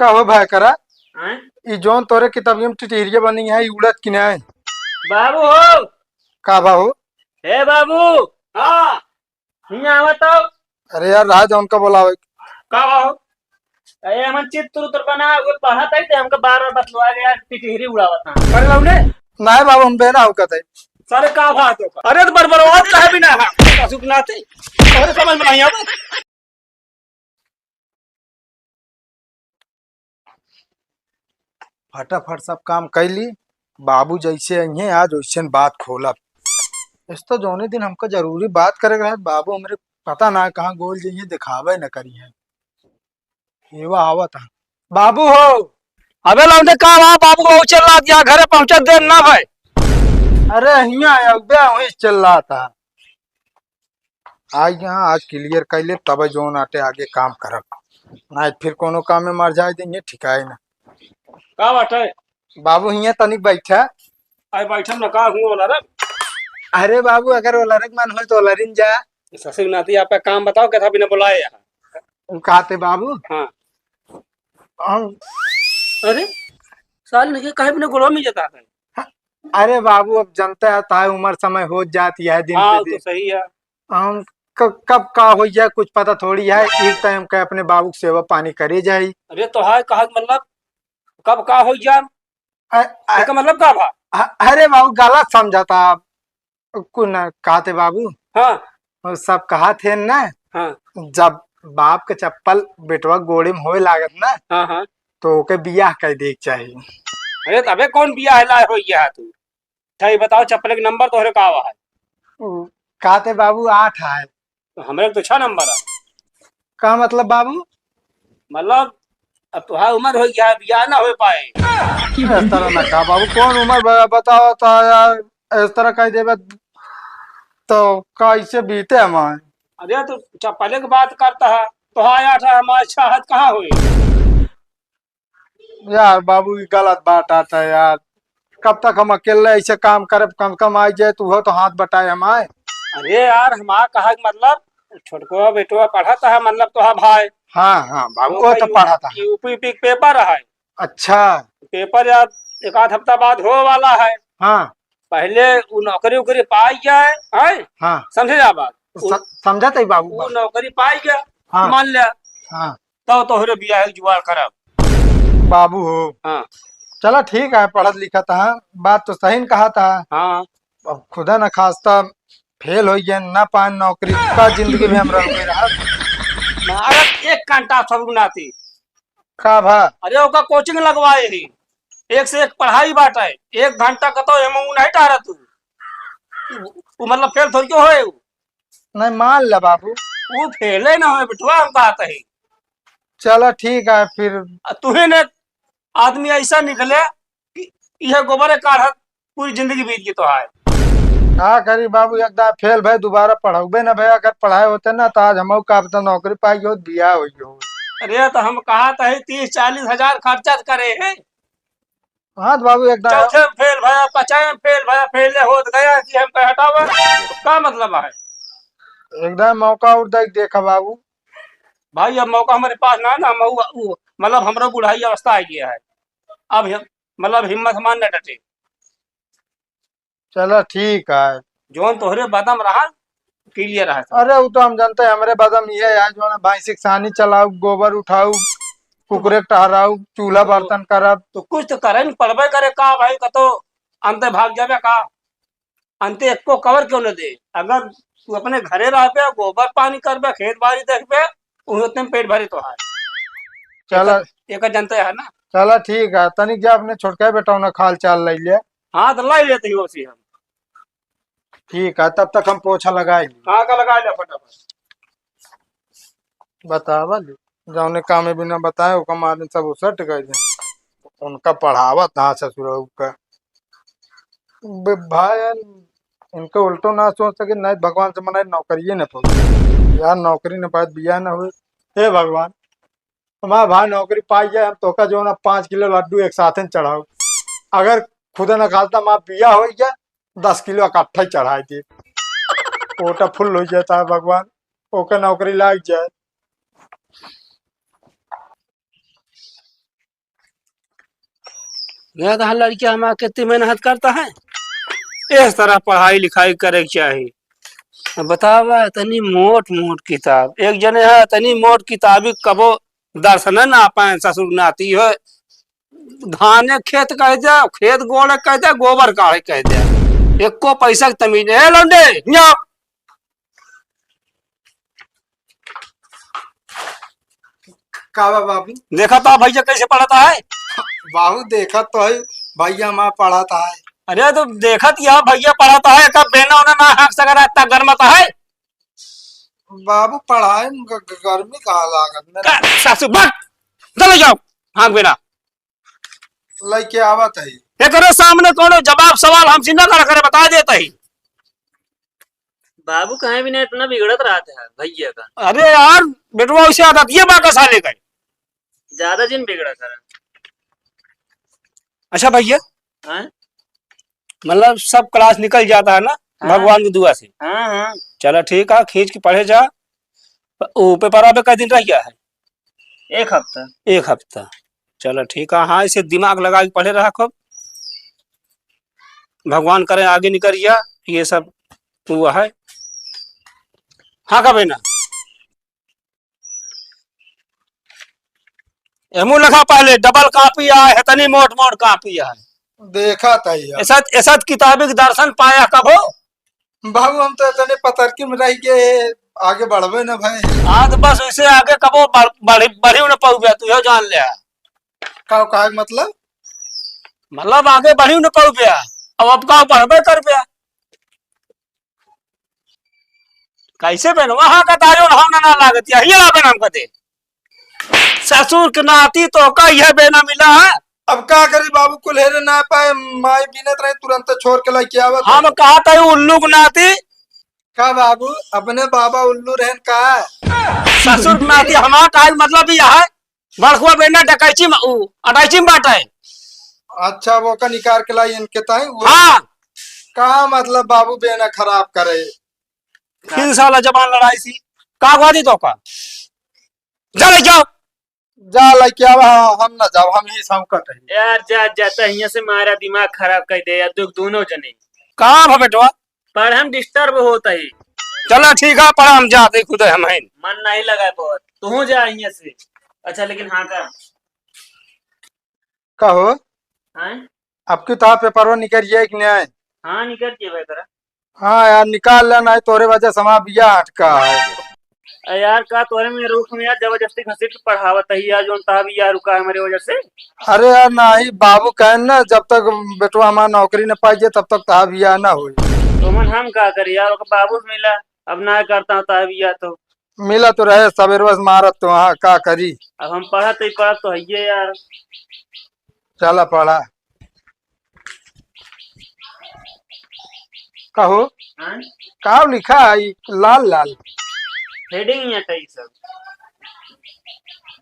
का हो भाई करा हैं? ई जोन तोरे किताबियम टिटिरिया बनी है ई उड़त कि नहीं बाबू हो। का बा हो। हे बाबू। हाँ। हियां आवत हो। अरे यार राह जौन का बोलावे। का हो। अरे हमन चित्र उत्र बना वो पढ़त है ते हमके बार बार बतलवा गया टिटहिरी उड़ावत है करे लाउने। नहीं बाबू हम बेना हो कहते। सारे का बात हो। अरे तो बरबरवाद काहे बिना है पशु नाते और समझ में नहीं आवत। फटाफट सब काम कैली। बाबू जैसे अइहे आज वैसे बात खोलब। इस तो जोने दिन हमको जरूरी बात करे रहे बाबू हमरे पता ना कहाँ गोल जाइए दिखावे न करिए। हेवा आवत है बाबू हो। अबे लाउने का वहां बाबू को चल रहा दिया घरे पहुंचत देर ना भाई। अरे हिया अबे वहीं चल रहा था। आज यहाँ आज क्लियर कैले तब जोन आटे आगे काम करब। ना फिर कोनो काम में मर जाए देंगे ठिकाए ना। का बात है। बाबू हिया तनिक बैठा। आई बैठम ना का हुआ वाला रे। अरे बाबू अगर वो लरक मन हो तो लरिन जा। ससुर नाती आप काम बताओ क्या था बिना बुलाए यहाँ। कहते बाबू हाँ। हम अरे साल नहीं कहे बिना गुलाम ही जाता है। अरे बाबू अब जनता है ताई उम्र समय हो जाती है दिन पे हाँ तो दिन। सही है। हम कब का हो जाए कुछ पता थोड़ी है एक टाइम का अपने बाबू की सेवा पानी करे जाए। अरे तो हाय कहा मतलब कब का हो जाम इसका मतलब का भा। अरे बाबू गलत समझा था आप। कुन कहते बाबू हाँ वो सब कहा थे ना। हाँ जब बाप के चप्पल बेटवा गोड़े में होए लागत ना हाँ हाँ। तो ओके बियाह कर देख चाहिए। अरे तबे कौन बिया है लाए हो गया तू। अच्छा बताओ चप्पल के नंबर तोहरे का है। कहते बाबू 8 है। तो हमारे तो 6 नंबर है। का मतलब बाबू मतलब अब तुम्हारा उम्र हो गया है बिया ना हो पाए। इस तरह ना कहा बाबू कौन उम्र बताओ तो यार इस तरह कह देवे तो कैसे बीते हमारे। अरे तो चप्पल की बात करता है तो हाँ यार हमारे चाहत कहाँ हुई। यार बाबू ये गलत बात आता है यार। कब तक हम अकेले ऐसे काम करे कम कम आ जाए तो वो तो हाथ बटाए हमारे। अरे यार हमारा कहा मतलब छोटको बेटो पढ़ा था मतलब तो हाँ भाई। हाँ हाँ बाबू वो वो तो पढ़ा था। यूपी पी पेपर है। अच्छा। पेपर यार एक आध हफ्ता बाद हो वाला है। हाँ पहले वो नौकरी उकरी पाई जाए है। हाँ समझे जा बात समझा था बाबू वो नौकरी पाई गया हाँ मान लिया हाँ तो तोहरे बियाह के जुगाड़ करब। बाबू हो। हाँ चलो ठीक है पढ़ा लिखा था बात तो सही न कहा था। हाँ। अब खुदा न खास्ता फेल हो गया ना पाए नौकरी का जिंदगी में हम रह रहा। महाराज एक घंटा सब नाती। का भा अरे ओका कोचिंग लगवाए ही एक से एक पढ़ाई बाटा है 1 घंटा का तो एम नहीं टारा तू वो मतलब फेल थोड़ी क्यों होए नहीं मान ला बाबू। वो फेले ना होए बिठवा हम कहते हैं। चलो ठीक है फिर। तुहे ने आदमी ऐसा निकले कि यह गोबर काढ़ पूरी जिंदगी बीत गई तो है। का करी बाबू एकदम फेल भाई दोबारा पढ़ोगे ना भाई अगर पढ़ाए होते ना तो आज हम का पता नौकरी पाई हो बिया हुई हो। अरे तो हम कहा था 30-40 हजार खर्चा करे हैं। हाँ तो बाबू एकदम चौथे में फेल भया पचाए में फेल भया फेल हो गया कि हम कह हटावा तो क्या मतलब है। एकदम मौका और देखा बाबू। भाई अब मौका हमारे पास ना ना मतलब हमारा बुढ़ाई अवस्था आ गया है। अब मतलब हिम्मत मान न डटे। चलो ठीक है। जोन तोहरे बदम रहा क्लियर रहा सब। अरे वो तो हम जानते हैं हमारे बदम ये है जो है भैंसी की सानी चलाऊ गोबर उठाऊ तो, कुकरे टहराऊ चूल्हा तो, बर्तन करब। तो कुछ तो करे न पढ़बे करे का भाई का तो अंत भाग जावे का अंत एको कवर क्यों न दे। अगर तू अपने घरे रह पे गोबर पानी करबे खेत बाड़ी देखबे उतने में पेट भरे तो है। चलो एक जनता है ना। चलो ठीक है तनिक जा अपने छोटका बेटा ना खाल चाल ले लिया। हाँ तो लाई लेते ही उसी हम। ठीक है तब तक हम पोछा लगाएंगे। कहाँ का लगा ले फटाफट। बतावा जौने काम में बिना बताए हुकम आदमी सब उसट गए थे। उनका पढ़ावा था ससुर का भाई इनको उल्टो ना सोच सके नहीं भगवान से मनाए नौकरी न पाए यार नौकरी न पाए बिया न हुए। हे भगवान हमारा भाई नौकरी पाई जाए हम तो का जो ना 5 किलो लड्डू एक साथ चढ़ाओ। अगर खुदा न खास्ता माँ बिया हो गया 10 किलो इकट्ठा ही चढ़ाई दे। कोटा फुल हो जाता है भगवान ओका नौकरी लाग जाए। यह तो लड़कियां हमारा कितनी मेहनत करता है, इस तरह पढ़ाई लिखाई करे के चाहिए। बतावा तनी मोट मोट किताब, एक जने है तनी मोट किताबी कबो दर्शन ना पाए ससुर नाती हो। धाने खेत कह दे, खेत गोड़े कह दे, गोबर काढ़े कह दे, एको पैसा की तमीज नहीं है। लौंडे जाओ। का बा बाबू? देखा था भैया कैसे पढ़ाता है? बाबू देखा तो है, भैया माँ पढ़ाता है। अरे तो देखत यह भैया पढ़ाता है, कब बेना उन्हें ना हाथ सगरा इतना गर्मता है। बाबू पढ़ाए गर्मी कहाँ लागत मेरा। सासू बक चले जाओ। हाँ बेना लड़के आवत है। ये करो सामने कौन जवाब सवाल हमसे ना कर करे बता देता ही। बाबू कहीं भी नहीं इतना बिगड़त रहा था भैया का। अरे यार बेटवा उसे आदत ये बात साले का। ज्यादा जिन बिगड़ा सर। अच्छा भैया, हाँ मतलब सब क्लास निकल जाता है ना हाँ। भगवान की दुआ से? हाँ हाँ चलो ठीक है, खींच के पढ़े जा। वो पेपर पे कई दिन रह गया है? एक हफ्ता। एक हफ्ता। चलो ठीक है, हाँ इसे दिमाग लगा के पढ़े रहा खूब। भगवान करे आगे निकल गया ये सब हुआ है। हाँ कभी ना एमू लखा पहले डबल कापी आए है, तनी मोट मोट कापी है। देखा था यार। ऐसा ऐसा किताबी दर्शन पाया कब हो? बाबू हम तो इतने पतरकी में रह के आगे बढ़वे ना भाई। हाँ तो बस उसे आगे कबो बढ़ी बढ़ी न पाऊ गया, तू यो जान लिया। का मतलब? मतलब आगे बढ़ी न पाऊ गया, अब का पढ़बे कर गया। कैसे बहन वहां का तारो ना लागत है, ये लाबे नाम कते ससुर के नाती तो का यह बेना मिला है। अब का करी बाबू, कुल्हेरे ना पाए माई बीनत रहे तुरंत छोड़ के लड़के आवत। हम कहा था उल्लू के नाती। का बाबू अपने बाबा उल्लू रहन का? ससुर के नाती हमारा टाइम मतलब यह है बड़खुआ बेना डकैची में अटैची में बाटा है। अच्छा वो का निकाल के लाई इनके ताई वो। हाँ का मतलब बाबू बेना खराब करे? 3 साल जबान लड़ाई सी का गवादी तो का चले जाओ। जा लड़के आवा, हम ना जाओ, हम ही संकट है। यार जा जाता यहाँ से मारा दिमाग खराब कर दे यार, दोनों जने कहाँ भा बेटवा? पर हम डिस्टर्ब होता ही। चलो ठीक है, पढ़ा हम जाते खुद हम हैं। मन नहीं लगा बहुत, तू जा यहाँ से। अच्छा लेकिन हाँ का कहो हाँ अब की तो पेपर निकल गया कि नहीं? हाँ निकल के भाई करा। हाँ यार निकाल लेना है, तोरे वजह से हमारा बिया हटका है। यार का तोरे में रूख में यार जबरदस्ती घसीट के पढ़ावत है यार, जो भी यार रुका है मेरे वजह से। अरे यार नहीं बाबू कहन ना, जब तक बेटवा हमारा नौकरी न पाइए तब तक तहा बिया ना हुई। तो मन हम का करी यार, बाबू से मिला अब ना करता हूँ तभी यार। तो मिला तो रहे सवेर बस मारत तो वहाँ का करी। अब हम पढ़ा तो है ये यार। चला पढ़ा। कहो हाँ का लिखा है लाल लाल? हेडिंग ही है सब।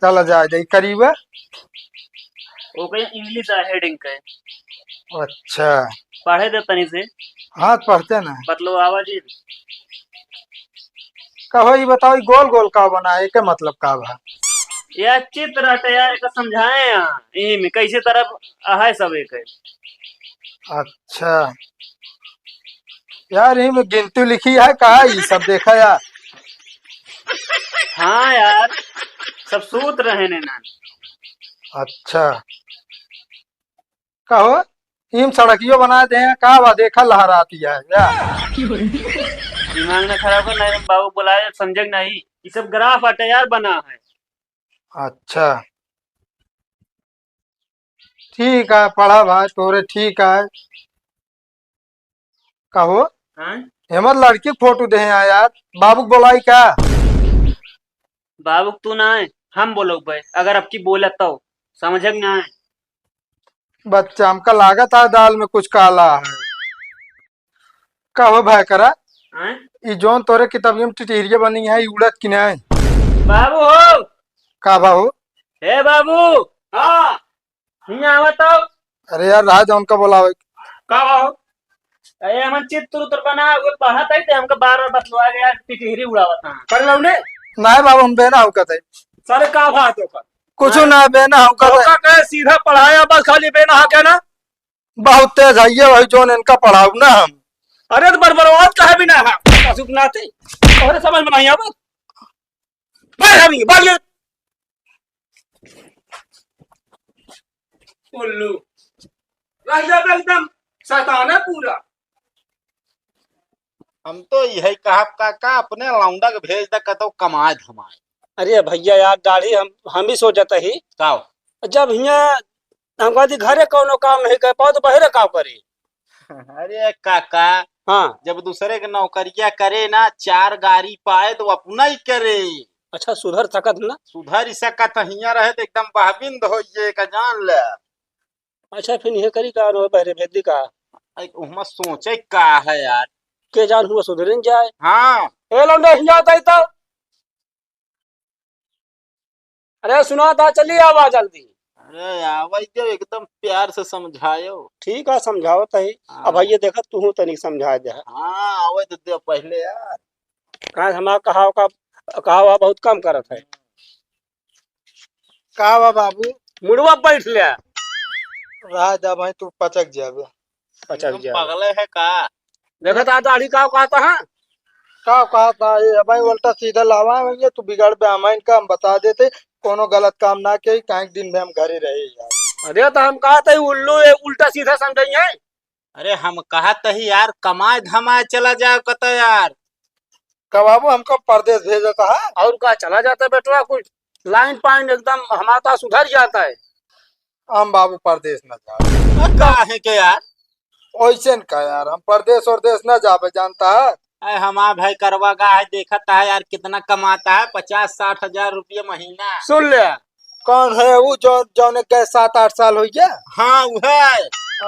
चला जाए करीब। वो कहीं इंग्लिश है हेडिंग का। अच्छा पढ़े दे तनी से। हाँ पढ़ते ना। बतलो आवाज ही। कहो ये बताओ ये गोल गोल का बना है, के मतलब का बा? यार चित्र हटे यार, एक समझाए यहाँ यही में कैसे तरफ है सब एक है। अच्छा यार यही में गिनती लिखी है का ये सब देखा यार? हाँ यार सब सूत रहे ने ना। अच्छा कहो इन सड़कियों बना दे का बा, देखा लहराती है यार। दिमाग में खराब कर नहीं, बाबू बुलाए समझे नहीं, ये सब ग्राफ हटे यार बना है। अच्छा ठीक है पढ़ा भाई तोरे ठीक है। कहो हाँ हेमत लड़की फोटो दे यार, बाबू बोलाई क्या? बाबू तू ना है हम बोलो भाई, अगर अब की बोला तो समझ ना है। बच्चा हमका लागत है दाल में कुछ काला है। कहो भाई करा हाँ? ये जोन तोरे किताबियों में टिटिरिया बनी है ये उड़त कि नहीं? बाबू हो का बाबू? हे बाबू। हाँ नहीं आवत हो। अरे यार राज उनका बोलावे। का हो अरे हम चित्र उत्र बना वो पढ़ा था हमको बार बार बतलवा गया टिटहरी उड़ावत है कर लौने। नहीं बाबू हम बेना हो कहते। सारे का बात हो का कुछ ना बेना हम कर धोखा कहे सीधा पढ़ाया बस खाली बेनहा के ना। बहुत तेज है ये वही जोन इनका पढ़ाऊ ना हम। अरे तो बरबरवाद कहे भी ना है सुखनाते और समझ में नहीं आवा। भाग अभी भाग ये उल्लू रह जा एकदम शैतान है पूरा। हम तो यही कहा काका अपने लौंडा के भेज दे कतो कमाए धमाए। अरे भैया यार दाढ़ी हम भी सोचत ही काओ जब यहाँ हम कहती घरे कोनो काम नहीं कर पाओ तो बहरे काम करे। अरे काका हाँ जब दूसरे के नौकरिया करे ना 4 गाड़ी पाए तो अपना ही करे। अच्छा सुधर सकत ना। सुधर सकत हिया रहे तो एकदम बहबिंद हो ये का जान ले। अच्छा फिर यह करी का रो बहरे भेज दी का उहमा सोचे का है यार। के जान हुआ सुधरन जाए। हाँ ए लौंडा हिया आता ही तो। अरे सुना था चलिए आवा जल्दी। अरे आवाज जो एकदम प्यार से समझायो। ठीक है समझाओ तही। अब भैया देखा तू तनी समझा दे। हाँ आवे तो दे पहले यार। कहा हमारा कहा हुआ बहुत कम करत है। का बा बाबू मुड़वा बैठ ले रह जा भाई तू पचक जाबे। अच्छा तुम पगले है का। देखा था दाढ़ी का कहता है। का कहा था ये भाई उल्टा सीधा लावा भैया तू बिगड़ पे हम इनका हम बता देते कोनो गलत काम ना के काहे दिन में हम घरे रहे यार। अरे तो हम कहा था उल्लू ये उल्टा सीधा समझाई है। अरे हम कहा तही यार कमाए धमाए चला जाओ कतो यार। का बाबू हमको परदेश भेजा था। और का चला जाता है बेटवा कुछ लाइन पाइन एकदम हमारा तो सुधर जाता है। हम बाबू परदेश न जा का है के यार। वैसे न का यार हम परदेश और देश न जाबे जानता है। अरे हमारा भाई करवा गा है देखता है यार कितना कमाता है 50-60 हजार रुपये महीना। सुन ले कौन है वो जो जौने के 7-8 साल हो गया। हाँ वह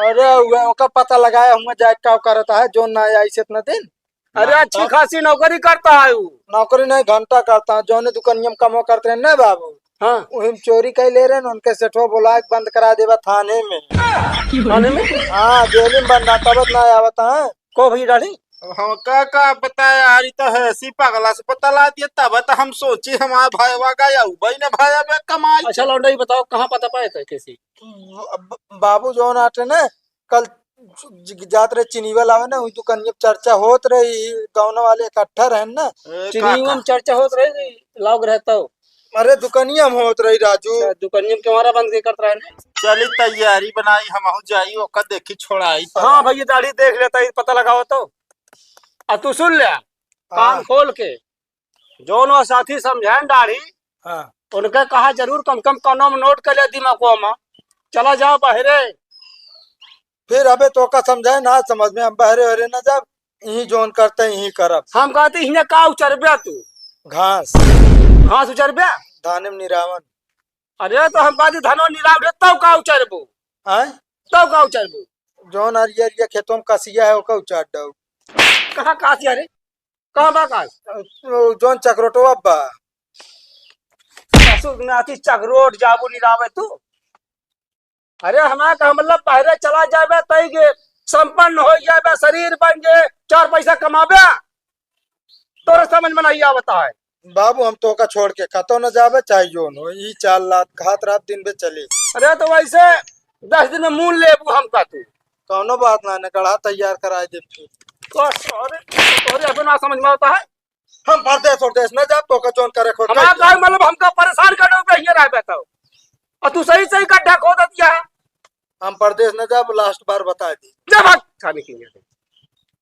अरे वो पता लगाया हुआ जाए क्या करता है जो ना आई से इतना दिन। अरे अच्छी खासी नौकरी करता है वो। नौकरी नहीं घंटा करता है जौने दुकानियम कमो करते हैं ना बाबू। हाँ वही चोरी कई ले रहे हैं उनके सेठो बोला बंद करा देवा थाने में। थाने में हाँ जेल में बंद तब ना आवता है को भैया दाढ़ी। हम का बताया यार तो है ऐसी पगला से पता ला दिया तब तो हम सोचे हमारा भाई वागा या भाई ने भाई अब कमाई। अच्छा लौंडा ही बताओ कहाँ पता पाए थे कैसी। बाबू जो आटे ना कल जात रहे चिनीवा लावे ना वही दुकानियम चर्चा होत रही गाँव वाले इकट्ठा रहे ना। चीनी में चर्चा होत रहे लाग रहता हो। अरे दुकानियम होत रही राजू। दुकानियम के हमारा बंद के करता है। चली तैयारी बनाई हम जाई ओका देखी छोड़ाई। हाँ भैया दाढ़ी देख लेता है पता लगाओ तो। अब तू सुन ले कान खोल के जो नो साथी समझाए दाढ़ी हाँ उनके कहा जरूर कम कम कानों में नोट कर ले दिमागो में चला जाओ बहरे। फिर अबे तो का समझाए ना समझ में हम बहरे हरे ना जब यही जोन करते यही करब। हम कहते इन्हें का उचरबे तू घास घास उचरबे धाने में निरावन। अरे तो हम कहते धनो निराव रे तब का उचरबू आय तब का उचरबू। जोन अरिया खेतों में कसिया है ओका उचाट दो। कहाँ कासिया रे कहाँ बा कास जोन चक्रोटो अब्बा नाती चकरोट जाबू निरावे तू। अरे हमारा का मतलब पहले चला जाबे तई के संपन्न हो जाबे शरीर बन जे 4 पैसा कमाबे तोरे समझ में नहीं आवता है। बाबू हम तो का छोड़ के कतो न जाबे चाहे जोन हो ई 4 लाख घात रात दिन पे चली। अरे तो वैसे 10 दिन में मूल लेबू हम का तू कौनो बात ना गढ़ा तैयार कराए दे। तोरे अभी ना समझ में आता है। हम परदेश और देश न जाब तो का जोन करे खोद हमारा का मतलब हमका परेशान करने पे ये रह बैठा और तू सही सही गड्ढा खोद दिया है। हम परदेश न जाब लास्ट बार बता दी जब खाने की